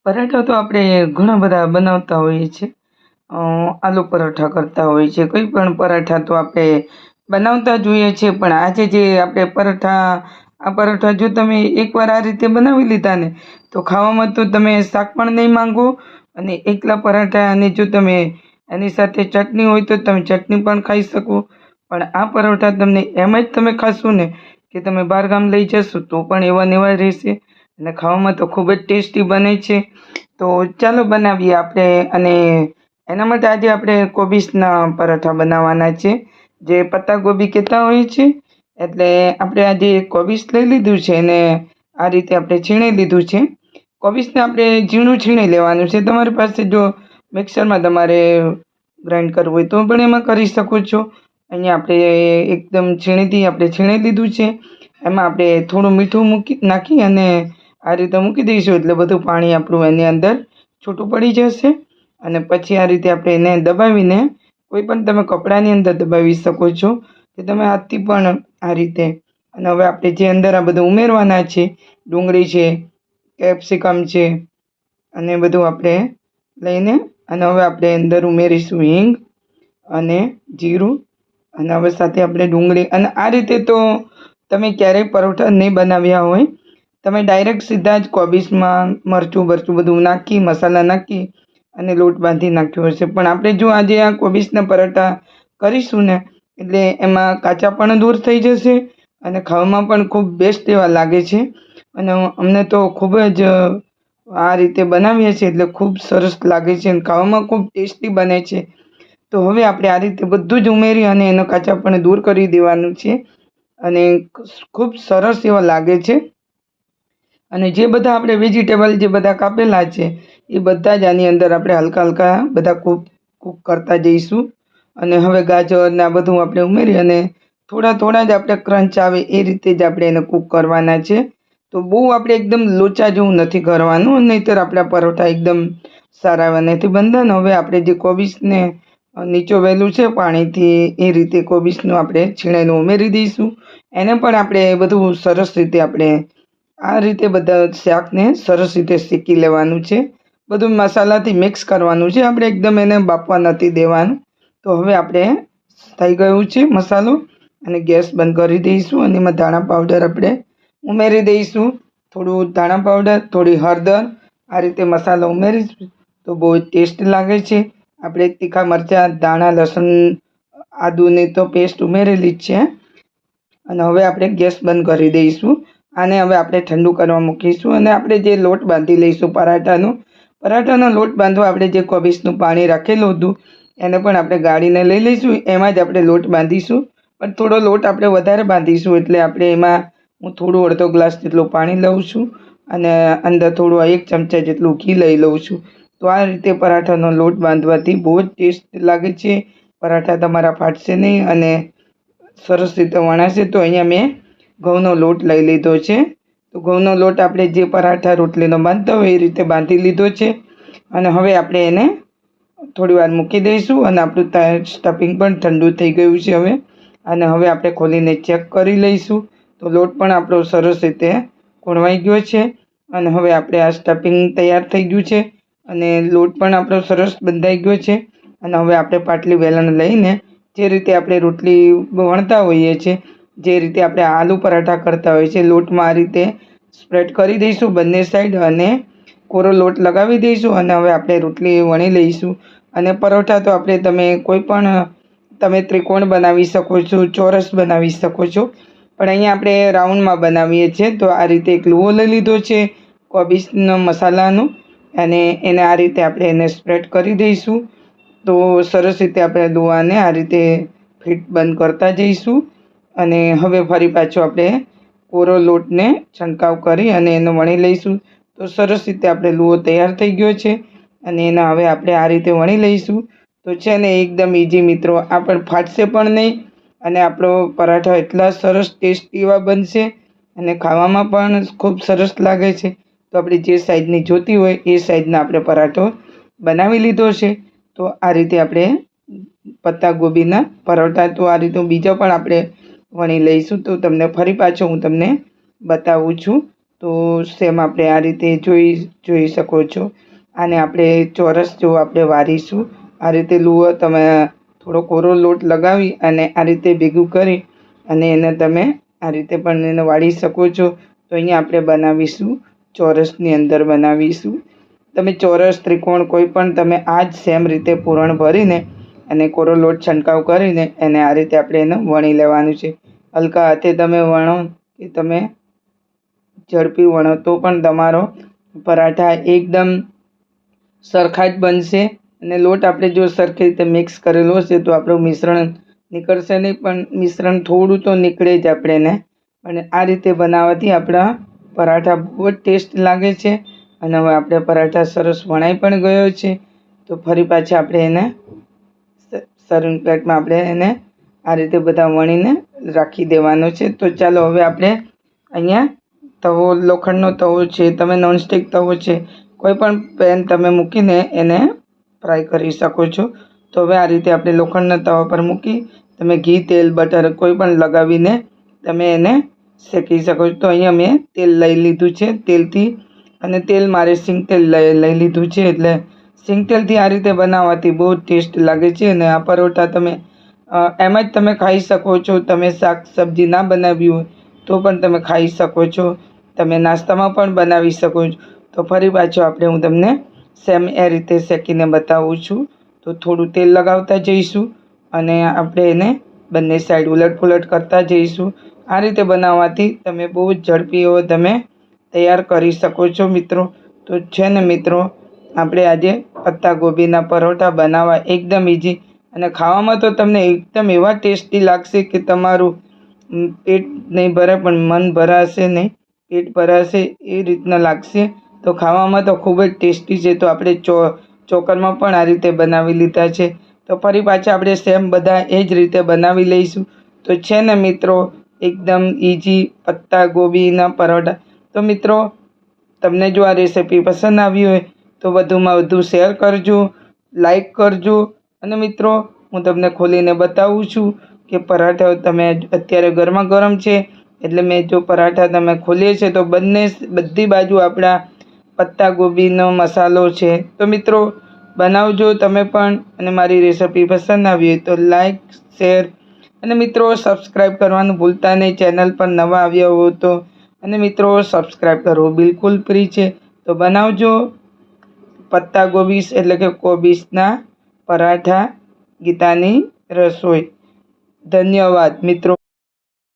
પરાઠા તો આપણે ઘણા બધા બનાવતા હોઈએ છીએ. આલુ પરાઠા કરતા હોઈએ છીએ, કોઈ પણ પરાઠા તો આપણે બનાવતા જ હોઈએ છીએ. પણ આજે જે આપણે પરાઠા જો તમે એકવાર આ રીતે બનાવી લીધા ને તો ખાવામાં તો તમે શાક પણ નહીં માંગો. અને એકલા પરાઠા અને જો તમે એની સાથે ચટણી હોય તો તમે ચટણી પણ ખાઈ શકો. પણ આ પરોઠા તમને એમ જ તમે ખાશો ને કે તમે બહાર ગામ લઈ જશો તો પણ એવા ને એવા રહેશે. અને ખાવામાં તો ખૂબ જ ટેસ્ટી બને છે. તો ચાલો બનાવીએ આપણે. અને એના માટે આજે આપણે કોબીજના પરાઠા બનાવવાના છે, જે પત્તા ગોબી કહેતા હોય છે. એટલે આપણે આજે કોબીજ લઈ લીધું છે અને આ રીતે આપણે છીણી લીધું છે. કોબીજને આપણે ઝીણું છીણી લેવાનું છે. તમારી પાસે જો મિક્સરમાં તમારે ગ્રાઇન્ડ કરવું હોય તો પણ એમાં કરી શકો છો. અહીંયા આપણે એકદમ છીણીથી આપણે છીણી લીધું છે. એમાં આપણે થોડું મીઠું નાખી અને આ રીતે મૂકી દઈશું એટલે બધું પાણી આપણું એની અંદર છૂટું પડી જશે. અને પછી આ રીતે આપણે એને દબાવીને કોઈ પણ તમે કપડાની અંદર દબાવી શકો છો કે તમે હાથથી પણ આ રીતે. અને હવે આપણે જે અંદર આ બધું ઉમેરવાના છે, ડુંગળી છે, કેપ્સિકમ છે અને બધું આપણે લઈને અને હવે આપણે અંદર ઉમેરીશું હિંગ અને જીરું. અને હવે સાથે આપણે ડુંગળી. અને આ રીતે તો તમે ક્યારેય પરોઠા નહીં બનાવ્યા હોય, તમે ડાયરેક્ટ સીધા જ કોબીજમાં મરચું બરચું બધું નાખી મસાલા નાખી અને લોટ બાંધી નાખ્યો હશે. પણ આપણે જો આજે આ કોબીજના પરાઠા કરીશું ને એટલે એમાં કાચા પણ દૂર થઈ જશે અને ખાવામાં પણ ખૂબ બેસ્ટ એવા લાગે છે. અને અમને તો ખૂબ જ આ રીતે બનાવીએ છીએ એટલે ખૂબ સરસ લાગે છે અને ખાવામાં ખૂબ ટેસ્ટી બને છે. તો હવે આપણે આ રીતે બધું જ ઉમેરી અને એનો કાચાપણ દૂર કરી દેવાનું છે. અને ખૂબ સરસ એવા લાગે છે. અને જે બધા આપણે વેજીટેબલ જે બધા કાપેલા છે એ બધા જ આની અંદર આપણે હલકા હલકા બધા કૂક કરતા જઈશું. અને હવે ગાજર ને આ બધું આપણે ઉમેરી અને થોડા થોડા જ આપણે ક્રંચ આવે એ રીતે જ આપણે એને કૂક કરવાના છે. તો બહુ આપણે એકદમ લોચા જેવું નથી કરવાનું, નહીંતર આપણા પરોઠા એકદમ સારા એવા નથી બનતા. ને હવે આપણે જે કોબીજને નીચોવેલું છે પાણીથી એ રીતે કોબીજનું આપણે છીણેલું ઉમેરી દઈશું. એને પણ આપણે બધું સરસ રીતે આપણે આ રીતે બધા શાકને સરસ રીતે શેકી લેવાનું છે. બધું મસાલાથી મિક્સ કરવાનું છે, આપણે એકદમ એને બાફવા નથી દેવાનું. તો હવે આપણે થઈ ગયું છે મસાલો અને ગેસ બંધ કરી દઈશું. અને એમાં ધાણા પાવડર આપણે ઉમેરી દઈશું, થોડું ધાણા પાવડર, થોડી હળદર. આ રીતે મસાલો ઉમેરીશું તો બહુ ટેસ્ટ લાગે છે. આપણે તીખા મરચાં, ધાણા, લસણ, આદુની તો પેસ્ટ ઉમેરેલી જ છે. અને હવે આપણે ગેસ બંધ કરી દઈશું. આને હવે આપણે ઠંડુ કરવા મૂકીશું અને આપણે જે લોટ બાંધી લઈશું પરાઠાનો લોટ બાંધવા આપણે જે કોબીજનું પાણી રાખેલું હતું એને પણ આપણે ગાળીને લઈ લઈશું. એમાં જ આપણે લોટ બાંધીશું, પણ થોડો લોટ આપણે વધારે બાંધીશું. એટલે આપણે એમાં હું થોડું અડધો ગ્લાસ જેટલું પાણી લઉં છું અને અંદર થોડું 1 ચમચા જેટલું ઘી લઈ લઉં છું. તો આ રીતે પરાઠાનો લોટ બાંધવાથી બહુ જ ટેસ્ટ લાગે છે. પરાઠા તમારા ફાટશે નહીં અને સરસ રીતે વણાશે. તો અહીંયા મેં ઘઉંનો લોટ લઈ લીધો છે. તો ઘઉંનો લોટ આપણે જે પરાઠા રોટલીનો બાંધતા હોય એ રીતે બાંધી લીધો છે. અને હવે આપણે એને થોડી વાર મૂકી દઈશું. અને આપણું સ્ટફિંગ પણ ઠંડુ થઈ ગયું છે હવે. અને હવે આપણે ખોલીને ચેક કરી લઈશું. તો લોટ પણ આપણો સરસ રીતે કોણવાઈ ગયો છે. અને હવે આપણે આ સ્ટફિંગ તૈયાર થઈ ગયું છે અને લોટ પણ આપણો સરસ બંધાઈ ગયો છે. અને હવે આપણે પાટલી વેલણ લઈને જે રીતે આપણે રોટલી વણતા હોઈએ છીએ, જે રીતે આપણે આલુ પરાઠા કરતા હોઈએ છીએ, લોટમાં આ રીતે સ્પ્રેડ કરી દઈશું બંને સાઈડ અને કોરો લોટ લગાવી દઈશું. અને હવે આપણે રોટલી વણી લઈશું. અને પરોઠા તો આપણે તમે ત્રિકોણ બનાવી શકો છો, ચોરસ બનાવી શકો છો, પણ અહીંયા આપણે રાઉન્ડમાં બનાવીએ છીએ. તો આ રીતે એક લુવો લઈ લીધો છે કોબીજનો મસાલાનો અને એને આ રીતે આપણે એને સ્પ્રેડ કરી દઈશું. તો સરસ રીતે આપણે લુવાને આ રીતે ફિટ બંધ કરતા જઈશું. અને હવે ફરી પાછો આપણે કોરો લોટને છંટકાવ કરી અને એને વણી લઈશું. તો સરસ રીતે આપણે લુવો તૈયાર થઈ ગયો છે અને એના હવે આપણે આ રીતે વણી લઈશું. તો છે ને એકદમ ઇઝી મિત્રો, આ પણ ફાટશે પણ નહીં અને આપણો પરાઠા એટલા સરસ ટેસ્ટી એવા બનશે અને ખાવામાં પણ ખૂબ સરસ લાગે છે. તો આપણે જે સાઈઝની જોતી હોય એ સાઈઝના આપણે પરાઠો બનાવી લીધો છે. તો આ રીતે આપણે પત્તા ગોબીના પરોઠા તો આ રીતે બીજા પણ આપણે વણી લઈશું. તો તમને ફરી પાછો હું તમને બતાવું છું. તો સેમ આપણે આ રીતે જોઈ શકો છો. આને આપણે ચોરસ જેવો આપણે વારીશું. આ રીતે લુઓ તમે થોડો કોરો લોટ લગાવી અને આ રીતે ભેગું કરી અને એને તમે આ રીતે પણ એને વાળી શકો છો. તો અહીંયા આપણે બનાવીશું ચોરસની અંદર બનાવીશું. તમે ચોરસ, ત્રિકોણ કોઈ પણ તમે આ જ સેમ રીતે પૂરણ ભરીને અને કોરો લોટ છંટકાવ કરીને એને આ રીતે આપણે એને વણી લેવાનું છે. હલકા હાથે તમે વણો કે તમે ઝડપી વણો તો પણ તમારો પરાઠા એકદમ સરખા જ બનશે. અને લોટ આપણે જો સરખી રીતે મિક્સ કરેલો હશે તો આપણું મિશ્રણ નીકળશે નહીં, પણ મિશ્રણ થોડું તો નીકળે જ આપણે એને. અને આ રીતે બનાવવાથી આપણા પરાઠા બહુ જ ટેસ્ટ લાગે છે. અને હવે આપણે પરાઠા સરસ વણાઈ પણ ગયો છે. તો ફરી પાછા આપણે એને સર્વિંગ પ્લેટમાં આપણે એને આ રીતે બધા વણીને રાખી દેવાનો છે. તો ચાલો હવે આપણે અહીંયા તવો, લોખંડનો તવો છે, તમે નોનસ્ટિક તવો છે, કોઈ પણ પેન તમે મૂકીને એને ફ્રાય કરી શકો છો. તો હવે આ રીતે આપણે લોખંડના તવા પર મૂકી તમે ઘી, તેલ, બટર કોઈ પણ લગાવીને તમે એને શેકી શકો છો. તો અહીંયા મેં તેલ લઈ લીધું છે. તેલથી અને તેલ મારે સિંગ તેલ લઈ લીધું છે. એટલે સિંગ તેલથી આ રીતે બનાવવાથી બહુ ટેસ્ટ લાગે છે. અને આ પરોઠા તમે એમ જ તમે ખાઈ શકો છો. તમે શાક સબ્જી ના બનાવી હોય તો પણ તમે ખાઈ શકો છો. તમે નાસ્તામાં પણ બનાવી શકો છો. તો ફરી પાછો હું તમને સેમ એ રીતે શેકીને બતાવું છું. તો થોડું તેલ લગાવતા જઈશું અને આપણે એને બંને સાઈડ ઉલટ કરતા જઈશું. આ રીતે બનાવવાથી તમે બહુ જ ઝડપી એવો તમે તૈયાર કરી શકો છો મિત્રો. તો છે ને મિત્રો, આપણે આજે પત્તા ગોભીના પરોઠા બનાવવા એકદમ ઇઝી અને ખાવામાં તો તમને એકદમ એવા ટેસ્ટી લાગશે કે તમારું પેટ નહીં ભરે પણ મન ભરાશે નહીં, પેટ ભરાશે એ રીતના લાગશે. તો ખાવામાં તો ખૂબ જ ટેસ્ટી છે. તો આપણે ચોકરમાં પણ આ રીતે બનાવી લીધા છે. તો ફરી પાછા આપણે સેમ બધા એ જ રીતે બનાવી લઈશું. તો છે ને મિત્રો, એકદમ ઇઝી પત્તા ગોભીના પરોઠા. તો મિત્રો, તમને જો આ રેસીપી પસંદ આવી હોય તો વધુમાં વધુ શેર કરજો, લાઈક કરજો. અને મિત્રો, હું તમને ખોલીને બતાવું છું કે પરાઠા તમે અત્યારે ગરમા ગરમ છે એટલે મેં જો પરાઠા તમે ખોલીએ છે તો બધી બાજુ આપણા પત્તા ગોભીનો મસાલો છે. તો મિત્રો, બનાવજો તમે પણ. અને મારી રેસીપી પસંદ આવી હોય તો લાઈક, શેર અને મિત્રો સબસ્ક્રાઈબ કરવાનું ભૂલતા નહીં. ચેનલ પર નવા આવ્યા હો તો. અને મિત્રો, સબસ્ક્રાઈબ કરવું બિલકુલ ફ્રી છે. તો બનાવજો પત્તા ગોભી એટલે કે કોબીજના પરાઠા. ગીતાની રસોઈ. ધન્યવાદ મિત્રો.